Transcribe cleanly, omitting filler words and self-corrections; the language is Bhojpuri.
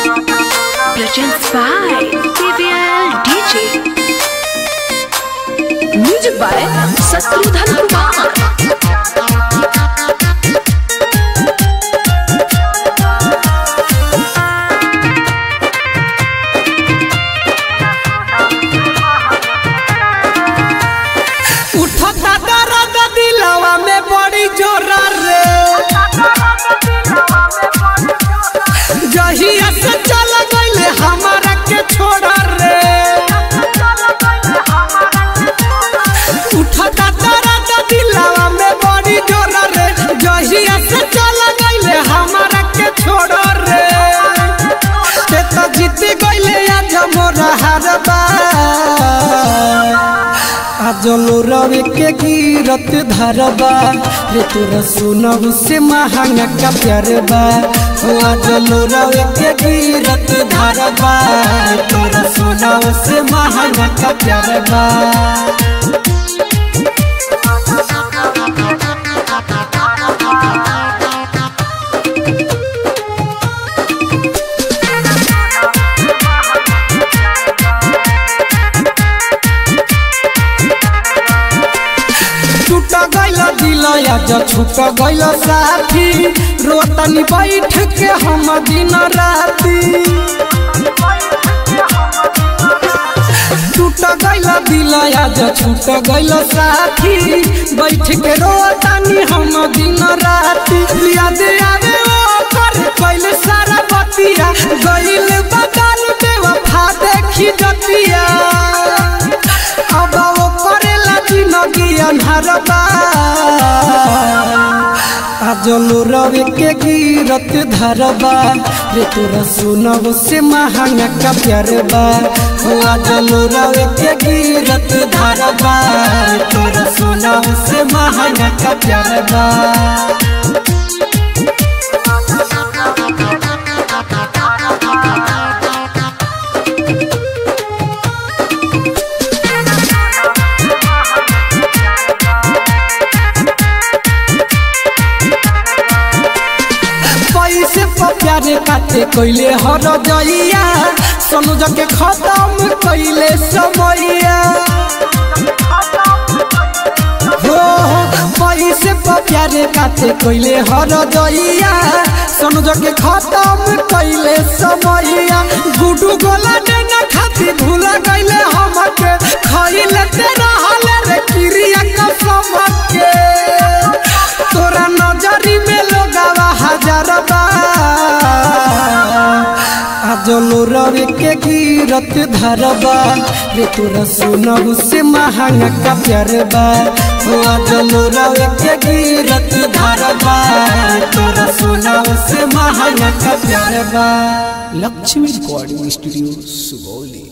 Presents by TVL DJ. Music by Satrudhan Kumar. जहिया से चल गइले हमारा के छोड़ा रे उठता दर्द दिलवा में बड़ी जोर रे जहिया से चल गइले हमारा के छोड़ा रे ते तो जीत गइले आज मोरा हारबा आज लोरवे के गिरत धरबा रे तोरा सुनहु से महंगा का प्यार बा आज लोरवे के गिरत धरबा रे तोरा सुनहु से महंगा का प्यार बा आज छूट गइल साथी रोतनी बैठ के हम दिन राती टूट गइल दिल आज छूट गइल साथी बैठ के रोतनी हम दिन राती याद आवे ओकर कइल सारा बतिया गइल बदल बेवफा देखी जतिया अब वो करेला जिंदगी अन्हारबा आज लोरवे के गिरत धरबा रे तोरा सुनहु से महंगा का प्यार बा आज लोरवे के गिरत धरबा रे तोरा सुनहु से महंगा का प्यार बा प्यारे काटे कइले हर जइया सोनू जके खत्म कइले समैया हो पैसे प्यारे काटे कइले हर जइया सोनू जके खत्म कइले समैया गुडू गोला देना खाती भूल गइले हमके खइले ते रहले रे क्रिया कसम के तोरा नजरी में लोगावा हजारबा आज लोरवे के गिरत धरबा रे तोरा सुनहु से महंगा का प्यार बा आज लोरवे के गिरत धरबा तोरा सुनहु से महंगा का प्यार बा। Lakshmi recording studio Sugauli.